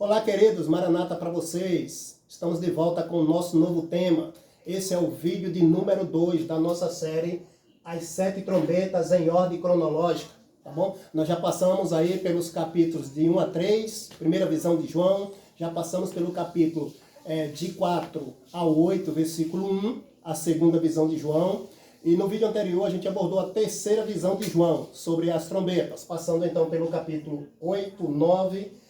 Olá, queridos, Maranata para vocês. Estamos de volta com o nosso novo tema. Esse é o vídeo de número 2 da nossa série As 7 Trombetas em Ordem Cronológica, tá bom? Nós já passamos aí pelos capítulos de 1 a 3, primeira visão de João, já passamos pelo capítulo de 4 a 8, versículo 1, a segunda visão de João. E no vídeo anterior a gente abordou a terceira visão de João, sobre as trombetas, passando então pelo capítulo 8, 9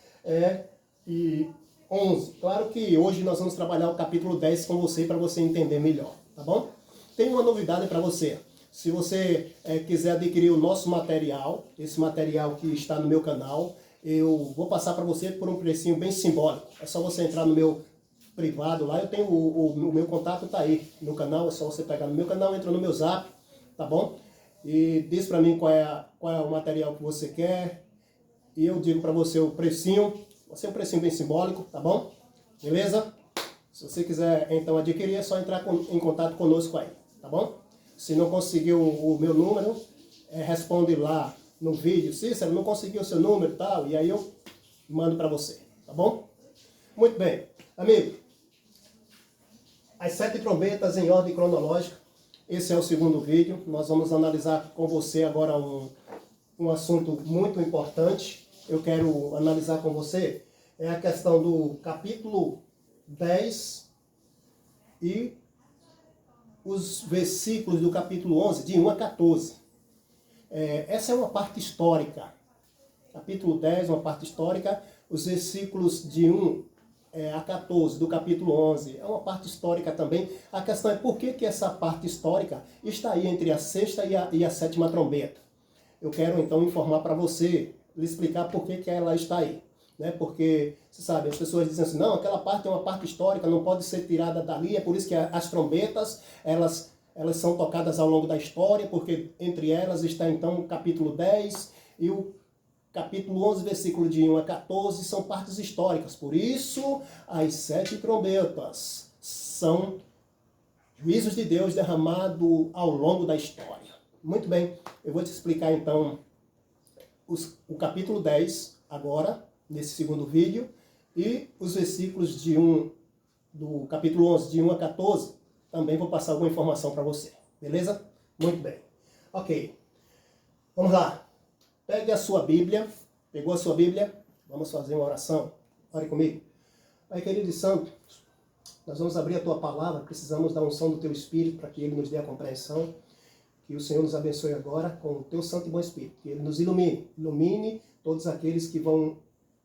e 11. Claro que hoje nós vamos trabalhar o capítulo 10 com você, para você entender melhor, tá bom? Tem uma novidade para você. Se você quiser adquirir o nosso material, esse material que está no meu canal, eu vou passar para você por um precinho bem simbólico. É só você entrar no meu privado lá, eu tenho o meu contato, tá aí no canal, é só você pegar no meu canal, entra no meu zap, tá bom? E diz para mim qual é o material que você quer, e eu digo para você o precinho. Vai ser um precinho bem simbólico, tá bom? Beleza? Se você quiser então adquirir, é só entrar em contato conosco aí, tá bom? Se não conseguiu o meu número, responde lá no vídeo: Cícero, não conseguiu o seu número e tal, e aí eu mando para você, tá bom? Muito bem, amigo. As 7 trombetas em ordem cronológica. Esse é o segundo vídeo. Nós vamos analisar com você agora um assunto muito importante. Eu quero analisar com você a questão do capítulo 10 e os versículos do capítulo 11, de 1 a 14. Essa é uma parte histórica. Capítulo 10, uma parte histórica. Os versículos de 1 a 14 do capítulo 11 é uma parte histórica também. A questão é por que essa parte histórica está aí entre a sexta e a sétima trombeta. Eu quero então informar para você, lhe explicar por que ela está aí. Né? Porque, você sabe, as pessoas dizem assim: não, aquela parte é uma parte histórica, não pode ser tirada dali, é por isso que as trombetas, elas são tocadas ao longo da história, porque entre elas está então o capítulo 10 e o capítulo 11, versículo de 1 a 14, são partes históricas. Por isso, as 7 trombetas são juízos de Deus derramados ao longo da história. Muito bem, eu vou te explicar então o capítulo 10 agora, nesse segundo vídeo, e os versículos do capítulo 11, de 1 a 14, também vou passar alguma informação para você. Beleza? Muito bem. Ok. Vamos lá. Pegue a sua Bíblia. Pegou a sua Bíblia? Vamos fazer uma oração. Ore comigo. Pai querido e santo, nós vamos abrir a tua palavra. Precisamos da unção do teu Espírito para que ele nos dê a compreensão. Que o Senhor nos abençoe agora com o teu santo e bom Espírito. Que ele nos ilumine. Ilumine todos aqueles que vão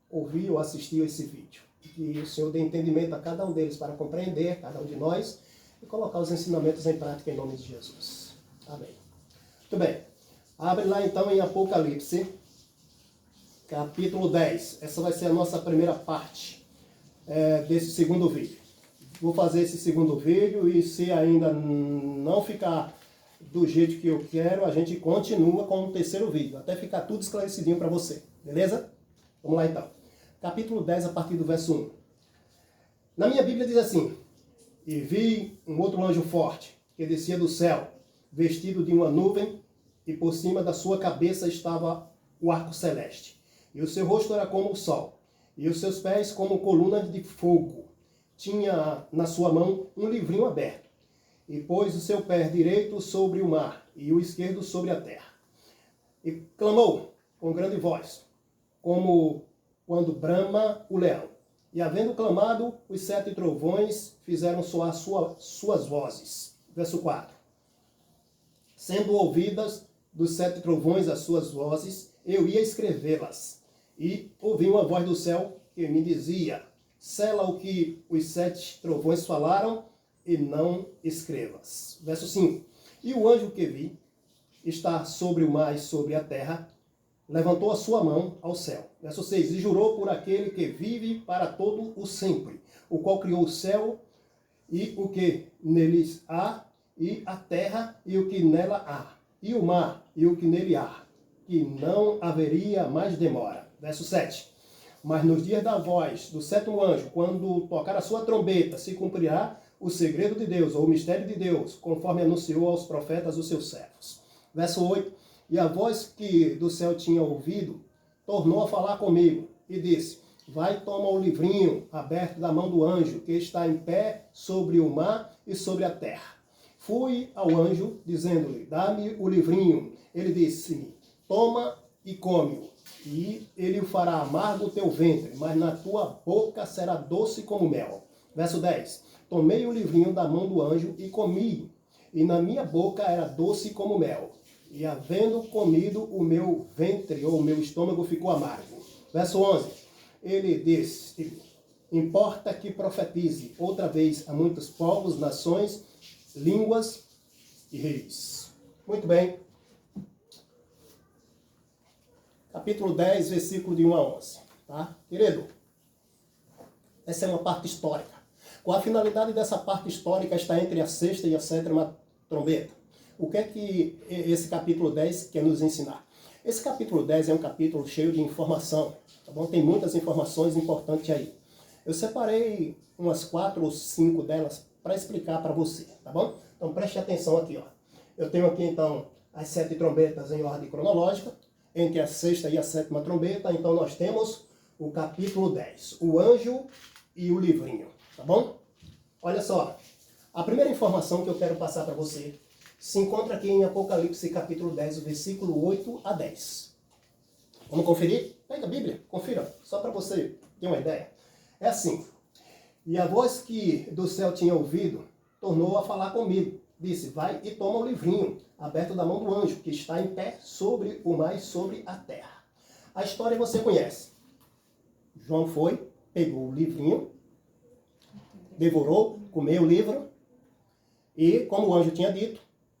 ouvir ou assistir esse vídeo. Que o Senhor dê entendimento a cada um deles para compreender, cada um de nós, e colocar os ensinamentos em prática em nome de Jesus. Amém. Muito bem. Abre lá então em Apocalipse, capítulo 10. Essa vai ser a nossa primeira parte desse segundo vídeo. Vou fazer esse segundo vídeo e se ainda não ficar do jeito que eu quero, a gente continua com o terceiro vídeo, até ficar tudo esclarecidinho para você. Beleza? Vamos lá então. Capítulo 10, a partir do verso 1. Na minha Bíblia diz assim: E vi um outro anjo forte, que descia do céu, vestido de uma nuvem, e por cima da sua cabeça estava o arco celeste. E o seu rosto era como o sol, e os seus pés como colunas de fogo. Tinha na sua mão um livrinho aberto, e pôs o seu pé direito sobre o mar, e o esquerdo sobre a terra. E clamou com grande voz, como quando brama o leão. E havendo clamado, os 7 trovões fizeram soar suas vozes. Verso 4. Sendo ouvidas dos 7 trovões as suas vozes, eu ia escrevê-las. E ouvi uma voz do céu que me dizia: sela o que os 7 trovões falaram e não escrevas. Verso 5. E o anjo que vi está sobre o mar e sobre a terra, levantou a sua mão ao céu. Verso 6. E jurou por aquele que vive para todo o sempre, o qual criou o céu e o que neles há, e a terra e o que nela há, e o mar e o que nele há, que não haveria mais demora. Verso 7. Mas nos dias da voz do 7º anjo, quando tocar a sua trombeta, se cumprirá o segredo de Deus, ou o mistério de Deus, conforme anunciou aos profetas os seus servos. Verso 8. E a voz que do céu tinha ouvido tornou a falar comigo e disse: vai e toma o livrinho aberto da mão do anjo, que está em pé sobre o mar e sobre a terra. Fui ao anjo, dizendo-lhe, dá-me o livrinho. Ele disse-me, toma e come-o, e ele o fará amargo o teu ventre, mas na tua boca será doce como mel. Verso 10. Tomei o livrinho da mão do anjo e comi, e na minha boca era doce como mel. E havendo comido, o meu ventre, ou o meu estômago, ficou amargo. Verso 11. Ele disse, importa que profetize outra vez a muitos povos, nações, línguas e reis. Muito bem. Capítulo 10, versículo de 1 a 11. Tá? Querido, essa é uma parte histórica. Qual a finalidade dessa parte histórica está entre a sexta e a sétima trombeta? O que é que esse capítulo 10 quer nos ensinar? Esse capítulo 10 é um capítulo cheio de informação. Tá bom? Tem muitas informações importantes aí. Eu separei umas 4 ou 5 delas para explicar para você, tá bom? Então preste atenção aqui, ó. Eu tenho aqui então as 7 trombetas em ordem cronológica, entre a sexta e a sétima trombeta, então nós temos o capítulo 10, o anjo e o livrinho, tá bom? Olha só, a primeira informação que eu quero passar para você se encontra aqui em Apocalipse capítulo 10, o versículo 8 a 10. Vamos conferir? Pega a Bíblia, confira, só para você ter uma ideia. É assim, e a voz que do céu tinha ouvido tornou a falar comigo. Disse, vai e toma o livrinho, aberto da mão do anjo, que está em pé sobre o mar e sobre a terra. A história você conhece. João foi, pegou o livrinho, devorou, comeu o livro, e, como o anjo tinha dito,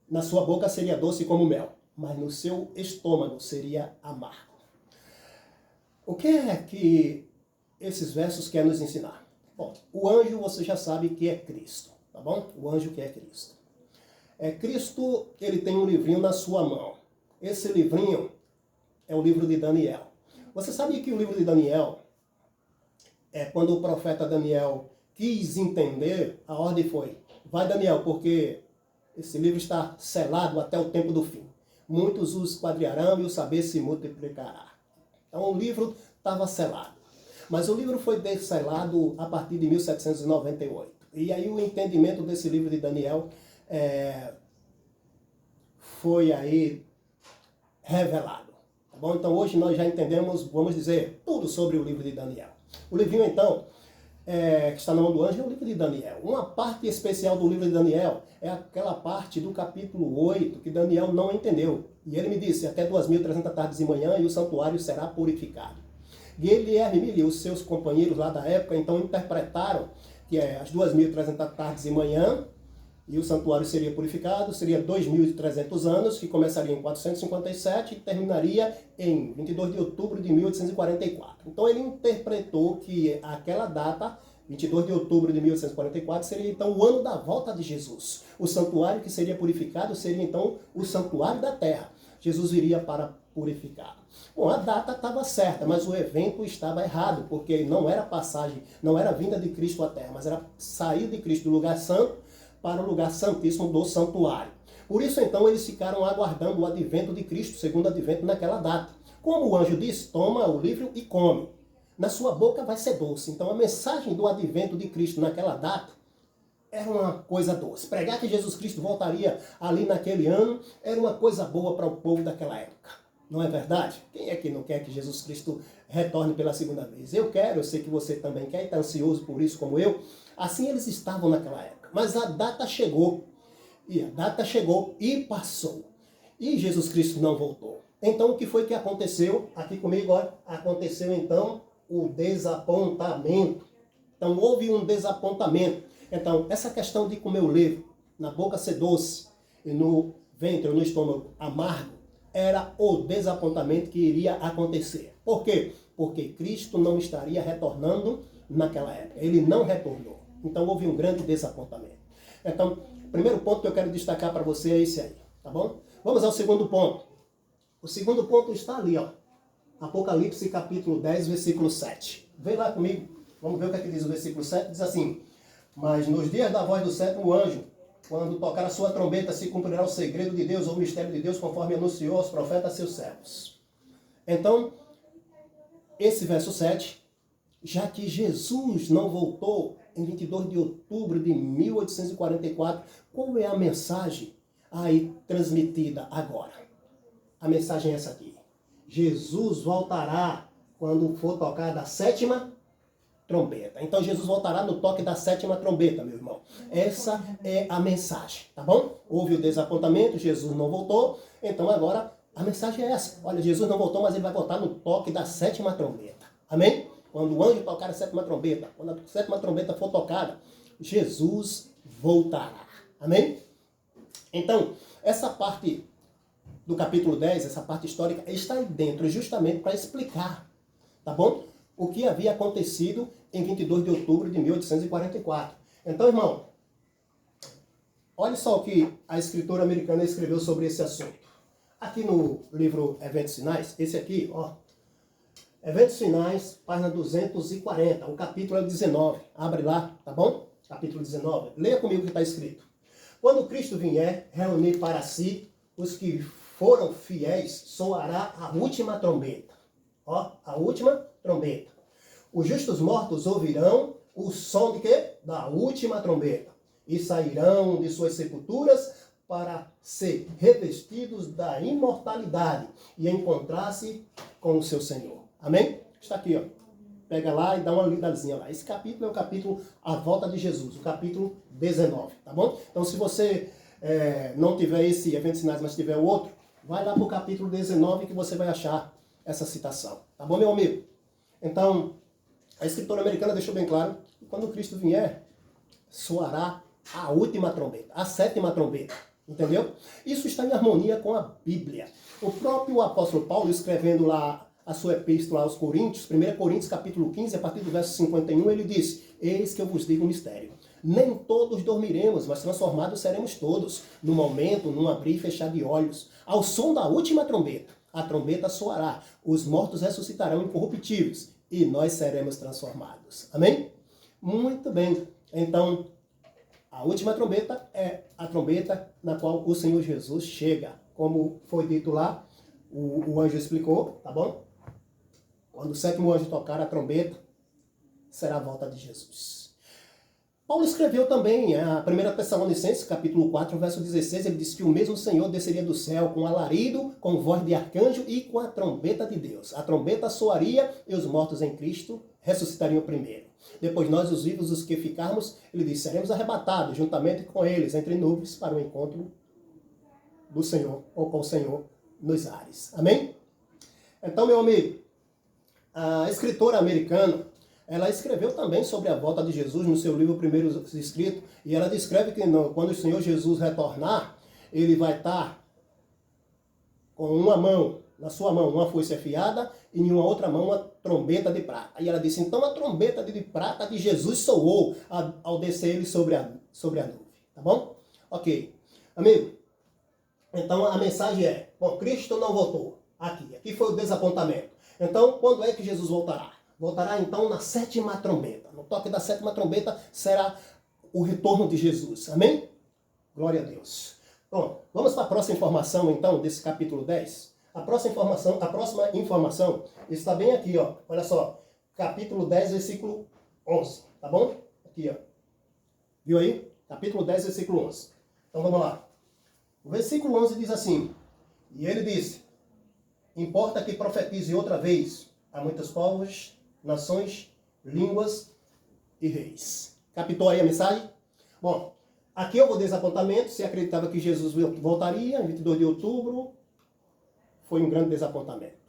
na sua boca seria doce como mel, mas no seu estômago seria amargo. O que é que esses versos querem nos ensinar? Bom, o anjo você já sabe que é Cristo, tá bom? O anjo que é Cristo. Cristo, ele tem um livrinho na sua mão. Esse livrinho é o livro de Daniel. Você sabia que o livro de Daniel, quando o profeta Daniel quis entender, a ordem foi, vai Daniel, porque esse livro está selado até o tempo do fim. Muitos o esquadriarão e o saber se multiplicará. Então o livro estava selado. Mas o livro foi desselado a partir de 1798. E aí o entendimento desse livro de Daniel foi aí revelado. Tá bom? Então hoje nós já entendemos, vamos dizer, tudo sobre o livro de Daniel. O livrinho então, que está na mão do anjo, é o livro de Daniel. Uma parte especial do livro de Daniel é aquela parte do capítulo 8 que Daniel não entendeu. E ele me disse, até 2.300 tardes e manhã e o santuário será purificado. Guilherme Mille e os seus companheiros lá da época então interpretaram que as 2.300 tardes e manhã e o santuário seria purificado, seria 2.300 anos, que começaria em 457 e terminaria em 22 de outubro de 1844. Então ele interpretou que aquela data, 22 de outubro de 1844, seria então o ano da volta de Jesus. O santuário que seria purificado seria então o santuário da terra. Jesus viria para purificar. Bom, a data estava certa, mas o evento estava errado, porque não era passagem, não era vinda de Cristo à terra, mas era sair de Cristo do lugar santo para o lugar santíssimo do santuário. Por isso, então, eles ficaram aguardando o advento de Cristo, segundo advento naquela data. Como o anjo disse, toma o livro e come. Na sua boca vai ser doce. Então, a mensagem do advento de Cristo naquela data era uma coisa doce. Pregar que Jesus Cristo voltaria ali naquele ano era uma coisa boa para o povo daquela época. Não é verdade? Quem é que não quer que Jesus Cristo retorne pela segunda vez? Eu quero, eu sei que você também quer e está ansioso por isso como eu. Assim eles estavam naquela época. Mas a data chegou. E a data chegou e passou. E Jesus Cristo não voltou. Então o que foi que aconteceu? Aqui comigo, olha, aconteceu então o desapontamento. Então houve um desapontamento. Então essa questão de comer o livro, na boca ser doce e no ventre ou no estômago amargo, era o desapontamento que iria acontecer. Por quê? Porque Cristo não estaria retornando naquela época. Ele não retornou. Então houve um grande desapontamento. Então, o primeiro ponto que eu quero destacar para você é esse aí, tá bom? Vamos ao segundo ponto. O segundo ponto está ali, ó. Apocalipse capítulo 10, versículo 7. Vem lá comigo. Vamos ver o que é que diz o versículo 7. Diz assim, mas nos dias da voz do sétimo anjo, quando tocar a sua trombeta, se cumprirá o segredo de Deus ou o mistério de Deus, conforme anunciou aos profetas seus servos. Então, esse verso 7 já que Jesus não voltou em 22 de outubro de 1844, qual é a mensagem aí transmitida agora? A mensagem é essa aqui. Jesus voltará quando for tocada a sétima trombeta. Então Jesus voltará no toque da sétima trombeta, meu irmão. Essa é a mensagem, tá bom? Houve o desapontamento, Jesus não voltou, então agora a mensagem é essa. Olha, Jesus não voltou, mas ele vai voltar no toque da sétima trombeta. Amém? Quando o anjo tocar a sétima trombeta, quando a sétima trombeta for tocada, Jesus voltará. Amém? Então, essa parte do capítulo 10, essa parte histórica, está aí dentro justamente para explicar, tá bom? O que havia acontecido em 22 de outubro de 1844. Então, irmão, olha só o que a escritora americana escreveu sobre esse assunto. Aqui no livro Eventos Sinais, esse aqui, ó, Eventos Sinais, página 240, o capítulo é 19. Abre lá, tá bom? Capítulo 19. Leia comigo o que está escrito. Quando Cristo vier reunir para si os que foram fiéis, soará a última trombeta. Ó, a última trombeta. Os justos mortos ouvirão o som de quê? Da última trombeta. E sairão de suas sepulturas para ser revestidos da imortalidade e encontrar-se com o seu Senhor. Amém? Está aqui, ó. Pega lá e dá uma lidazinha lá. Esse capítulo é o capítulo A Volta de Jesus, o capítulo 19, tá bom? Então, se você não tiver esse Eventos Sinais, mas tiver o outro, vai lá para o capítulo 19 que você vai achar essa citação. Tá bom, meu amigo? Então, a escritora americana deixou bem claro que quando Cristo vier, soará a última trombeta, a sétima trombeta. Entendeu? Isso está em harmonia com a Bíblia. O próprio apóstolo Paulo, escrevendo lá a sua epístola aos Coríntios, 1 Coríntios capítulo 15, a partir do verso 51, ele diz: eis que eu vos digo um mistério. Nem todos dormiremos, mas transformados seremos todos, no momento, num abrir e fechar de olhos. Ao som da última trombeta, a trombeta soará, os mortos ressuscitarão incorruptíveis, e nós seremos transformados. Amém? Muito bem. Então, a última trombeta é a trombeta na qual o Senhor Jesus chega. Como foi dito lá, o anjo explicou, tá bom? Quando o sétimo anjo tocar a trombeta, será a volta de Jesus. Paulo escreveu também a 1 Tessalonicenses, capítulo 4, verso 16, ele disse que o mesmo Senhor desceria do céu com alarido, com voz de arcanjo e com a trombeta de Deus. A trombeta soaria e os mortos em Cristo ressuscitariam primeiro. Depois nós, os vivos, os que ficarmos, ele diz, seremos arrebatados juntamente com eles entre nuvens para o encontro do Senhor ou com o Senhor nos ares. Amém? Então, meu amigo, a escritora americana, ela escreveu também sobre a volta de Jesus no seu livro Primeiro Escrito, e ela descreve que quando o Senhor Jesus retornar, ele vai estar com uma mão, na sua mão, uma foice afiada, e em uma outra mão, uma trombeta de prata. E ela disse, então a trombeta de prata de Jesus soou ao descer ele sobre a nuvem. Tá bom? Ok. Amigo, então a mensagem é, bom, Cristo não voltou. Aqui foi o desapontamento. Então, quando é que Jesus voltará? Voltará então na sétima trombeta. No toque da sétima trombeta será o retorno de Jesus. Amém? Glória a Deus. Bom, vamos para a próxima informação então desse capítulo 10. A próxima informação está bem aqui, ó. Olha só. Capítulo 10, versículo 11. Tá bom? Aqui, ó. Viu aí? Capítulo 10, versículo 11. Então vamos lá. O versículo 11 diz assim: e ele disse, importa que profetize outra vez a muitos povos, nações, línguas e reis. Captou aí a mensagem? Bom, aqui houve o desapontamento. Se acreditava que Jesus voltaria em 22 de outubro, foi um grande desapontamento.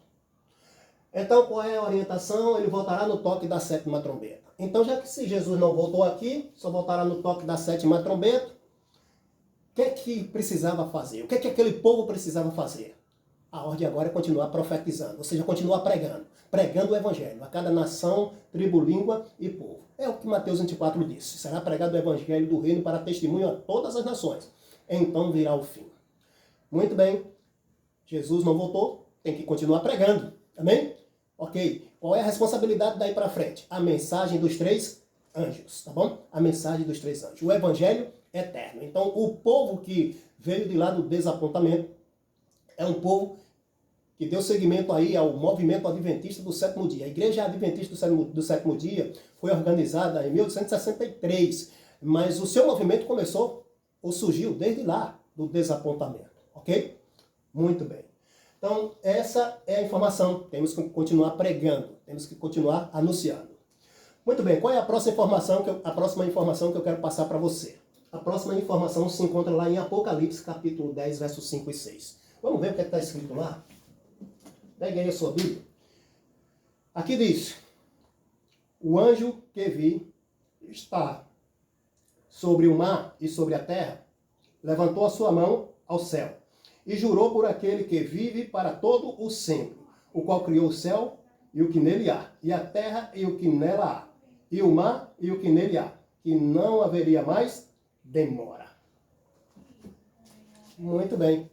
Então, qual é a orientação? Ele voltará no toque da sétima trombeta. Então, já que se Jesus não voltou aqui, só voltará no toque da sétima trombeta, o que é que precisava fazer? O que é que aquele povo precisava fazer? A ordem agora é continuar profetizando, ou seja, continuar pregando o evangelho a cada nação, tribo, língua e povo. É o que Mateus 24 disse. Será pregado o evangelho do reino para testemunho a todas as nações. Então virá o fim. Muito bem. Jesus não voltou, tem que continuar pregando. Amém? Ok. Qual é a responsabilidade daí para frente? A mensagem dos 3 anjos, tá bom? A mensagem dos 3 anjos. O evangelho eterno. Então, o povo que veio de lá do desapontamento é um povo que deu seguimento aí ao movimento adventista do sétimo dia. A Igreja Adventista do sétimo dia foi organizada em 1863, mas o seu movimento começou, ou surgiu desde lá, do desapontamento, ok? Muito bem. Então, essa é a informação. Temos que continuar pregando, temos que continuar anunciando. Muito bem, qual é a próxima informação que eu quero passar para você? A próxima informação se encontra lá em Apocalipse, capítulo 10, versos 5 e 6. Vamos ver o que está escrito lá? Pegue aí a sua Bíblia. Aqui diz: o anjo que vi está sobre o mar e sobre a terra, levantou a sua mão ao céu e jurou por aquele que vive para todo o sempre, o qual criou o céu e o que nele há, e a terra e o que nela há, e o mar e o que nele há, que não haveria mais demora. Muito bem.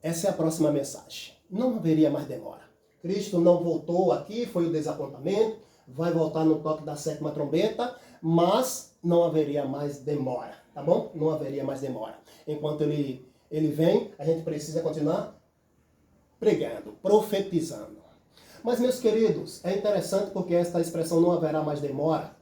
Essa é a próxima mensagem. Não haveria mais demora. Cristo não voltou aqui, foi o desapontamento, vai voltar no toque da sétima trombeta, mas não haveria mais demora, tá bom? Não haveria mais demora. Enquanto ele vem, a gente precisa continuar pregando, profetizando. Mas, meus queridos, é interessante porque esta expressão não haverá mais demora,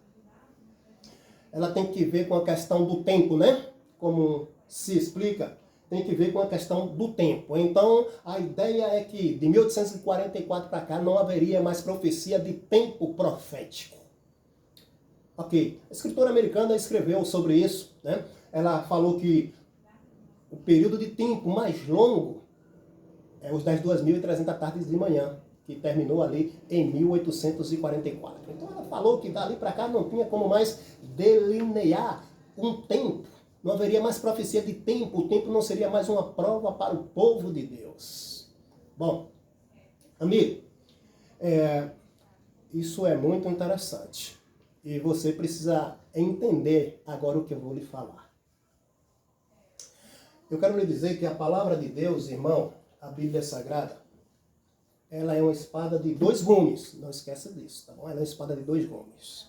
ela tem que ver com a questão do tempo, né? Como se explica, tem que ver com a questão do tempo. Então, a ideia é que de 1844 para cá não haveria mais profecia de tempo profético. Ok, a escritora americana escreveu sobre isso, né? Ela falou que o período de tempo mais longo é os das 2.300 tardes de manhã, que terminou ali em 1844. Então ela falou que dali para cá não tinha como mais delinear um tempo, não haveria mais profecia de tempo, o tempo não seria mais uma prova para o povo de Deus. Bom, amigo, isso é muito interessante e você precisa entender agora o que eu vou lhe falar. Eu quero lhe dizer que a palavra de Deus, irmão, a Bíblia Sagrada, ela é uma espada de 2 gumes. Não esqueça disso, tá bom? Ela é uma espada de 2 gumes.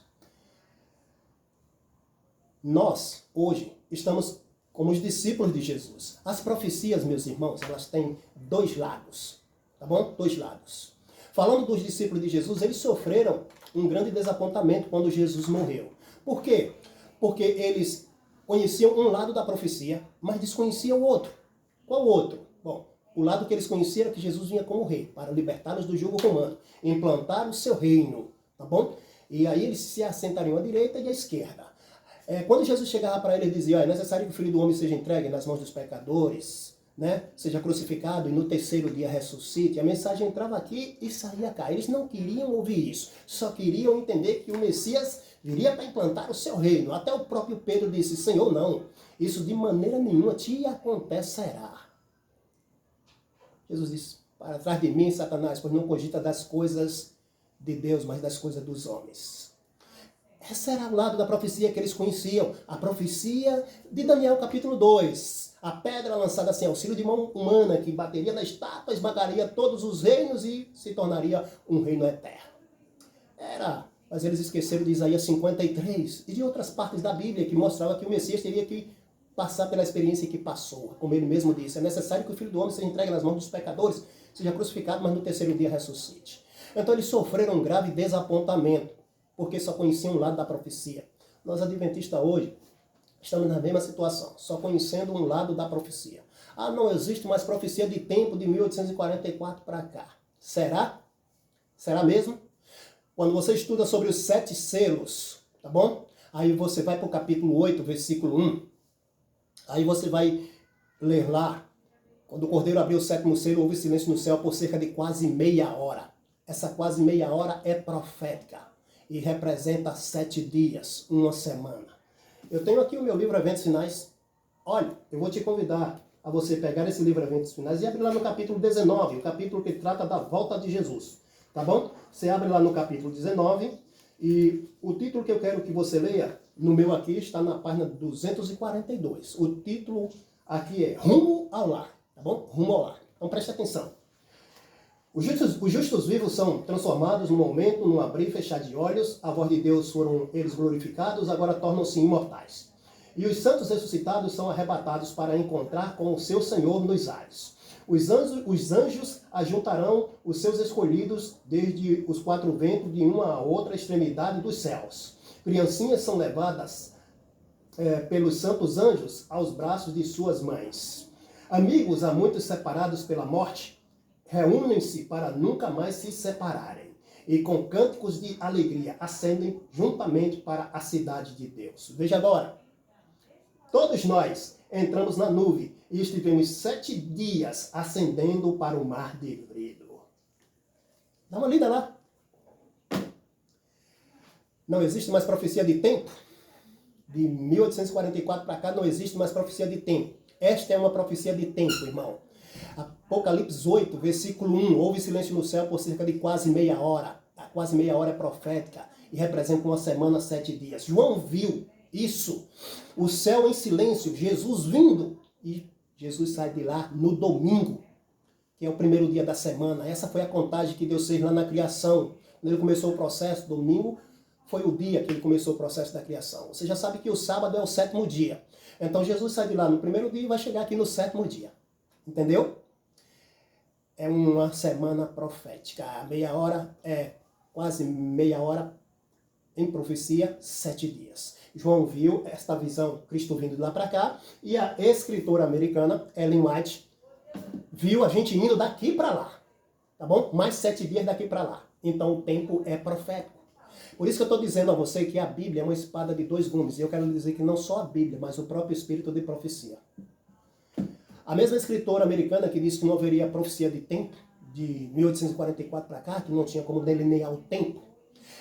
Nós, hoje, estamos como os discípulos de Jesus. As profecias, meus irmãos, elas têm 2 lados, tá bom? 2 lados. Falando dos discípulos de Jesus, eles sofreram um grande desapontamento quando Jesus morreu. Por quê? Porque eles conheciam um lado da profecia, mas desconheciam o outro. Qual outro? Bom, o lado que eles conheciam era que Jesus vinha como rei, para libertá-los do jugo romano, implantar o seu reino, tá bom? E aí eles se assentariam à direita e à esquerda. Quando Jesus chegava para ele, ele dizia: é necessário que o Filho do Homem seja entregue nas mãos dos pecadores, né? Seja crucificado e no 3º dia ressuscite. A mensagem entrava aqui e saía cá. Eles não queriam ouvir isso, só queriam entender que o Messias viria para implantar o seu reino. Até o próprio Pedro disse: Senhor, não, isso de maneira nenhuma te acontecerá. Jesus disse: para trás de mim, Satanás, pois não cogita das coisas de Deus, mas das coisas dos homens. Esse era o lado da profecia que eles conheciam. A profecia de Daniel capítulo 2. A pedra lançada sem auxílio de mão humana, que bateria na estátua, esmagaria todos os reinos e se tornaria um reino eterno. Mas eles esqueceram de Isaías 53 e de outras partes da Bíblia que mostrava que o Messias teria que passar pela experiência que passou. Como ele mesmo disse, é necessário que o Filho do Homem seja entregue nas mãos dos pecadores, seja crucificado, mas no 3º dia ressuscite. Então eles sofreram um grave desapontamento, porque só conheciam um lado da profecia. Nós adventistas hoje estamos na mesma situação, só conhecendo um lado da profecia. Ah, não existe mais profecia de tempo de 1844 para cá. Será? Será mesmo? Quando você estuda sobre os 7 selos, tá bom? Aí você vai para o capítulo 8, versículo 1. Aí você vai ler lá, quando o Cordeiro abriu o 7º selo, houve silêncio no céu por cerca de quase meia hora. Essa quase meia hora é profética e representa 7 dias, uma semana. Eu tenho aqui o meu livro Eventos Finais. Olha, eu vou te convidar a você pegar esse livro Eventos Finais e abrir lá no capítulo 19, o capítulo que trata da volta de Jesus. Tá bom? Você abre lá no capítulo 19 e o título que eu quero que você leia, no meu aqui, está na página 242. O título aqui é Rumo ao Lar. Tá bom? Rumo ao Lar. Então preste atenção. Os justos vivos são transformados num momento, num abrir e fechar de olhos. A voz de Deus foram eles glorificados, agora tornam-se imortais. E os santos ressuscitados são arrebatados para encontrar com o seu Senhor nos ares. Os anjos ajuntarão os seus escolhidos desde os quatro ventos de uma a outra extremidade dos céus. Criancinhas são levadas pelos santos anjos aos braços de suas mães. Amigos há muitos separados pela morte, reúnem-se para nunca mais se separarem. E com cânticos de alegria ascendem juntamente para a cidade de Deus. Veja agora, todos nós entramos na nuvem e estivemos 7 dias ascendendo para o mar de vidro. Dá uma lida lá. Não existe mais profecia de tempo. De 1844 para cá não existe mais profecia de tempo. Esta é uma profecia de tempo, irmão. Apocalipse 8, versículo 1. Houve silêncio no céu por cerca de quase meia hora. A quase meia hora é profética e representa uma semana, 7 dias. João viu isso. O céu em silêncio, Jesus vindo. E Jesus sai de lá no domingo, que é o primeiro dia da semana. Essa foi a contagem que Deus fez lá na criação. Quando ele começou o processo, domingo foi o dia que ele começou o processo da criação. Você já sabe que o sábado é o 7º dia. Então Jesus sai de lá no primeiro dia e vai chegar aqui no 7º dia. Entendeu? É uma semana profética. A meia hora é quase meia hora em profecia, 7 dias. João viu esta visão, Cristo vindo de lá para cá, e a escritora americana, Ellen White, viu a gente indo daqui para lá. Tá bom? Mais 7 dias daqui para lá. Então o tempo é profético. Por isso que eu estou dizendo a você que a Bíblia é uma espada de 2 gumes. E eu quero dizer que não só a Bíblia, mas o próprio espírito de profecia. A mesma escritora americana que disse que não haveria profecia de tempo, de 1844 para cá, que não tinha como delinear o tempo,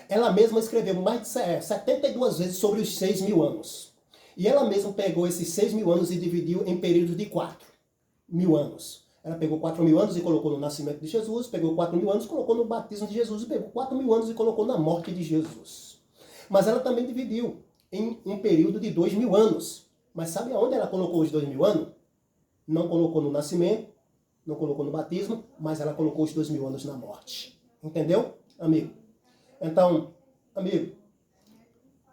ela mesma escreveu mais de 72 vezes sobre os 6.000 anos. E ela mesma pegou esses 6.000 anos e dividiu em períodos de 4.000 anos. Ela pegou 4.000 anos e colocou no nascimento de Jesus, pegou 4.000 anos e colocou no batismo de Jesus, e pegou 4.000 anos e colocou na morte de Jesus. Mas ela também dividiu em um período de 2.000 anos. Mas sabe aonde ela colocou os 2.000 anos? Não colocou no nascimento, não colocou no batismo, mas ela colocou os 2.000 anos na morte. Entendeu, amigo? Então, amigo,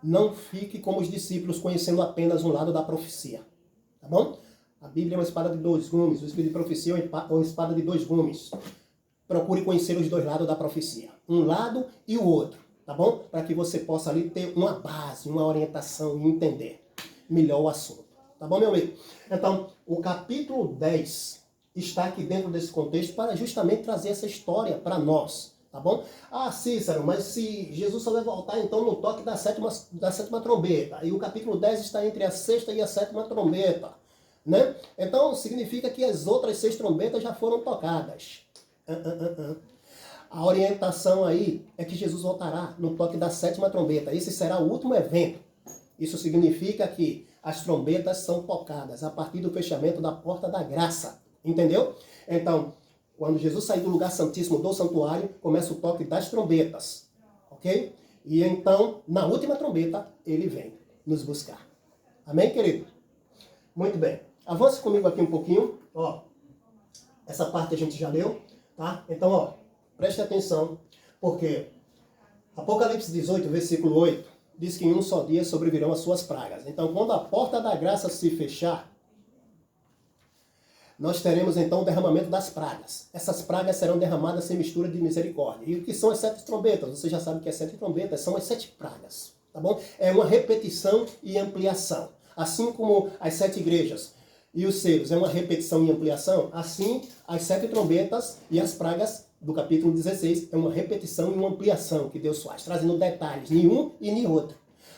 não fique como os discípulos conhecendo apenas um lado da profecia. Tá bom? A Bíblia é uma espada de 2 gumes, o espírito de profecia é uma espada de 2 gumes. Procure conhecer os 2 lados da profecia. Um lado e o outro, tá bom? Para que você possa ali ter uma base, uma orientação e entender melhor o assunto. Tá bom, meu amigo? Então, o capítulo 10 está aqui dentro desse contexto para justamente trazer essa história para nós. Tá bom? Ah, Cícero, mas se Jesus só vai voltar então no toque da sétima trombeta. E o capítulo 10 está entre a 6ª e a 7ª trombeta. Né? Então significa que as outras 6 trombetas já foram tocadas. A orientação aí é que Jesus voltará no toque da 7ª trombeta. Esse será o último evento. Isso significa que as trombetas são tocadas a partir do fechamento da porta da graça. Entendeu? Então, quando Jesus sair do lugar santíssimo do santuário, começa o toque das trombetas. Ok? E então, na última trombeta, ele vem nos buscar. Amém, querido? Muito bem. Avance comigo aqui um pouquinho. Ó, essa parte a gente já leu, tá? Então, ó, preste atenção, porque Apocalipse 18, versículo 8, diz que em um só dia sobrevirão as suas pragas. Então, quando a porta da graça se fechar, nós teremos então o derramamento das pragas. Essas pragas serão derramadas sem mistura de misericórdia. E o que são as 7 trombetas? Você já sabe que as 7 trombetas são as 7 pragas, tá bom? É uma repetição e ampliação. Assim como as 7 igrejas e os selos é uma repetição e ampliação, assim as 7 trombetas e as pragas do capítulo 16 é uma repetição e uma ampliação que Deus faz, trazendo detalhes, em um e em outro.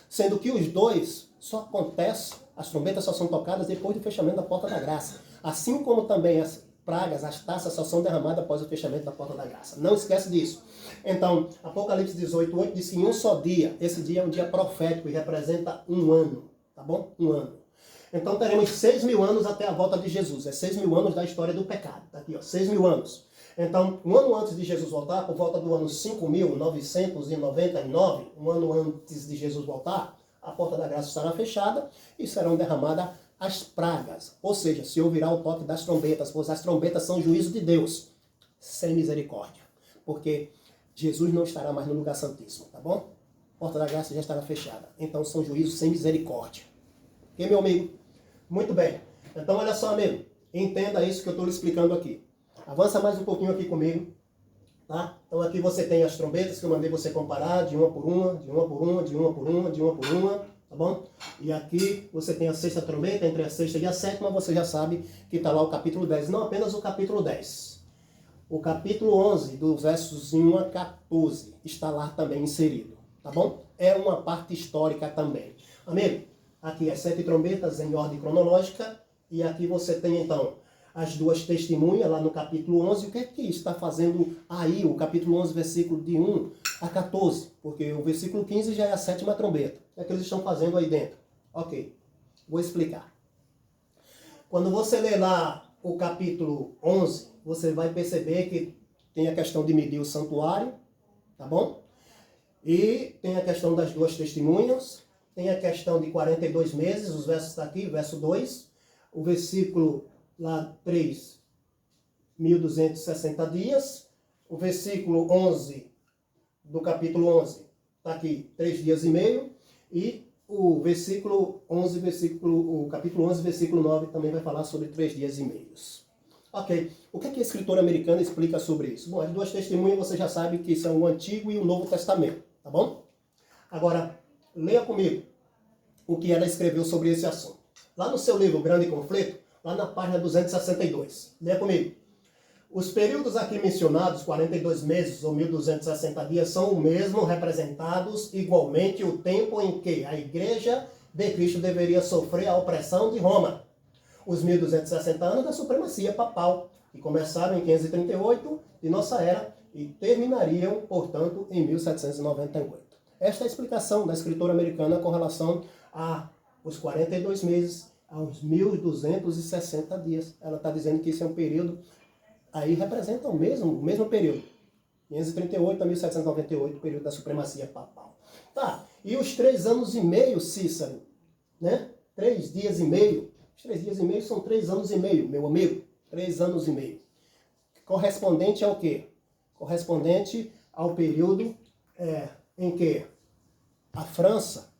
Sendo que os dois só acontecem, as trombetas só são tocadas depois do fechamento da porta da graça. Assim como também as pragas, as taças só são derramadas após o fechamento da porta da graça. Não esquece disso. Então, Apocalipse 18, 8 diz que em um só dia, esse dia é um dia profético e representa um ano, tá bom? Um ano. Então teremos 6.000 anos até a volta de Jesus. É 6.000 anos da história do pecado. Tá aqui, ó, 6.000 anos. Então, um ano antes de Jesus voltar, por volta do ano 5.999, um ano antes de Jesus voltar, a porta da graça estará fechada e serão derramadas as pragas. Ou seja, se ouvirá o toque das trombetas, pois as trombetas são o juízo de Deus, sem misericórdia. Porque Jesus não estará mais no lugar santíssimo, tá bom? A porta da graça já estará fechada. Então são juízos sem misericórdia. Ok, meu amigo? Muito bem. Então, olha só, amigo. Entenda isso que eu estou lhe explicando aqui. Avança mais um pouquinho aqui comigo. Tá? Então aqui você tem as trombetas que eu mandei você comparar de uma por uma, de uma por uma, de uma por uma, de uma por uma, tá bom? E aqui você tem a sexta trombeta, entre a sexta e a sétima, você já sabe que está lá o capítulo 10, não apenas o capítulo 10. O capítulo 11, dos versos 1 a 14, está lá também inserido, tá bom? É uma parte histórica também. Amigo, aqui as 7 trombetas em ordem cronológica, e aqui você tem então as 2 testemunhas lá no capítulo 11. O que é que está fazendo aí o capítulo 11, versículo de 1 a 14? Porque o versículo 15 já é a 7ª trombeta. O que é que eles estão fazendo aí dentro? Ok, vou explicar. Quando você lê lá o capítulo 11, você vai perceber que tem a questão de medir o santuário, tá bom? E tem a questão das 2 testemunhas, tem a questão de 42 meses, os versos estão aqui, verso 2, o versículo lá 3, 1260 dias, o versículo 11 do capítulo 11 está aqui, 3 dias e meio, e o versículo 11, o capítulo 11, versículo 9 também vai falar sobre 3 dias e meios. Ok, o que é que a escritora americana explica sobre isso? Bom, as 2 testemunhas você já sabe que são o Antigo e o Novo Testamento, tá bom? Agora, leia comigo o que ela escreveu sobre esse assunto. Lá no seu livro Grande Conflito, lá na página 262, leia comigo. Os períodos aqui mencionados, 42 meses ou 1260 dias, são o mesmo, representados igualmente o tempo em que a Igreja de Cristo deveria sofrer a opressão de Roma. Os 1260 anos da supremacia papal, que começaram em 538 de nossa era e terminariam, portanto, em 1798. Esta é a explicação da escritora americana com relação aos 42 meses, aos 1260 dias. Ela está dizendo que esse é um período, aí representa o mesmo período. 538 a 1798, o período da supremacia papal. Tá, e os 3 anos e meio, Cícero, né? 3 dias e meio. Os 3 dias e meio são 3 anos e meio, meu amigo. 3 anos e meio. Correspondente ao quê? Correspondente ao período em que a França,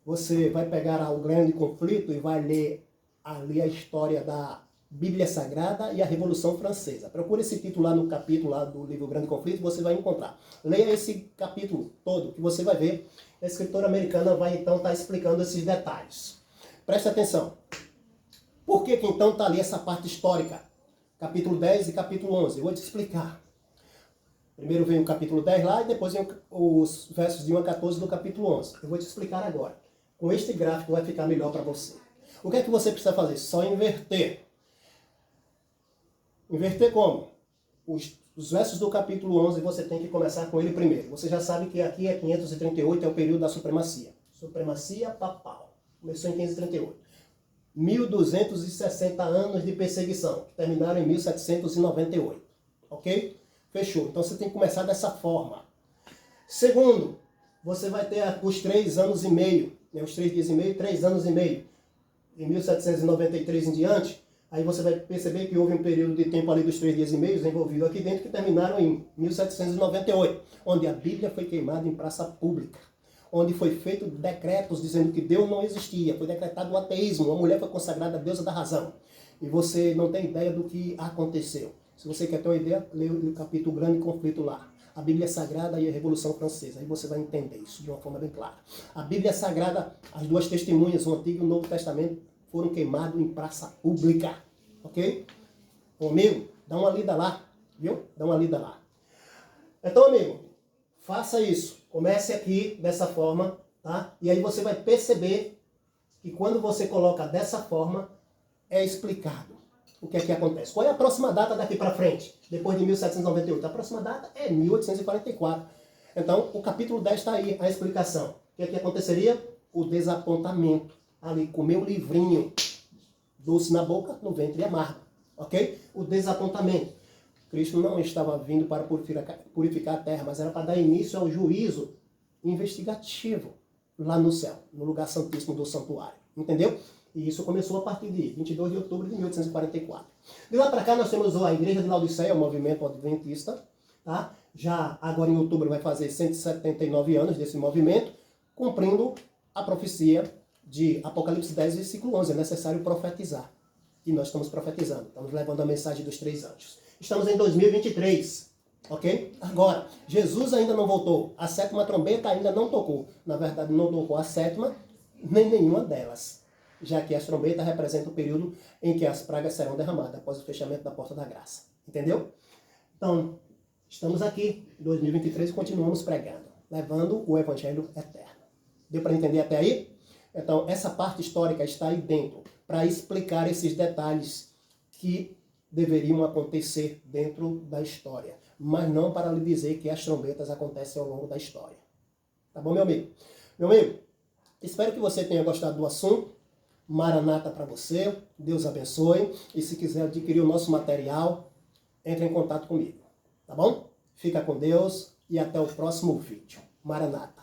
você vai pegar o Grande Conflito e vai ler ali a história da Bíblia Sagrada e a Revolução Francesa. Procure esse título lá no capítulo lá do livro Grande Conflito, você vai encontrar. Leia esse capítulo todo, que você vai ver. A escritora americana vai então estar explicando esses detalhes. Preste atenção. Por que então está ali essa parte histórica? Capítulo 10 e capítulo 11. Eu vou te explicar. Primeiro vem o capítulo 10 lá e depois vem os versos de 1 a 14 do capítulo 11. Eu vou te explicar agora. Com este gráfico vai ficar melhor para você. O que é que você precisa fazer? Só inverter. Inverter como? Os versos do capítulo 11 você tem que começar com ele primeiro. Você já sabe que aqui é 538, é o período da supremacia. Supremacia papal. Começou em 538. 1260 anos de perseguição, que terminaram em 1798. Ok? Fechou. Então você tem que começar dessa forma. Segundo, você vai ter os 3 anos e meio, né? Os 3 dias e meio, 3 anos e meio. Em 1793 em diante, aí você vai perceber que houve um período de tempo ali dos 3 dias e meio envolvido aqui dentro, que terminaram em 1798, onde a Bíblia foi queimada em praça pública, onde foi feito decretos dizendo que Deus não existia, foi decretado o ateísmo, a mulher foi consagrada a deusa da razão. E você não tem ideia do que aconteceu. Se você quer ter uma ideia, leia o capítulo Grande Conflito lá. A Bíblia Sagrada e a Revolução Francesa. Aí você vai entender isso de uma forma bem clara. A Bíblia Sagrada, as 2 testemunhas, o Antigo e o Novo Testamento, foram queimados em praça pública. Ok? Amigo, dá uma lida lá. Viu? Dá uma lida lá. Então, amigo, faça isso. Comece aqui dessa forma, tá? E aí você vai perceber que quando você coloca dessa forma, é explicado o que é que acontece. Qual é a próxima data daqui para frente? Depois de 1798. A próxima data é 1844. Então, o capítulo 10 está aí, a explicação. O que é que aconteceria? O desapontamento. Ali, comer o livrinho. Doce na boca, no ventre amargo. Ok? O desapontamento. Cristo não estava vindo para purificar a terra, mas era para dar início ao juízo investigativo lá no céu, no lugar santíssimo do santuário. Entendeu? E isso começou a partir de 22 de outubro de 1844. De lá para cá nós temos a Igreja de Laodiceia, o movimento adventista. Tá? Já agora em outubro vai fazer 179 anos desse movimento, cumprindo a profecia de Apocalipse 10, versículo 11. É necessário profetizar. E nós estamos profetizando, estamos levando a mensagem dos 3 anjos. Estamos em 2023, ok? Agora, Jesus ainda não voltou, a 7ª trombeta ainda não tocou. Na verdade, não tocou a 7ª, nem nenhuma delas, já que as trombetas representam o período em que as pragas serão derramadas, após o fechamento da porta da graça. Entendeu? Então, estamos aqui, em 2023, e continuamos pregando, levando o Evangelho eterno. Deu para entender até aí? Então, essa parte histórica está aí dentro, para explicar esses detalhes que deveriam acontecer dentro da história, mas não para lhe dizer que as trombetas acontecem ao longo da história. Tá bom, meu amigo? Meu amigo, espero que você tenha gostado do assunto. Maranata para você, Deus abençoe. E se quiser adquirir o nosso material, entre em contato comigo, tá bom? Fica com Deus e até o próximo vídeo. Maranata.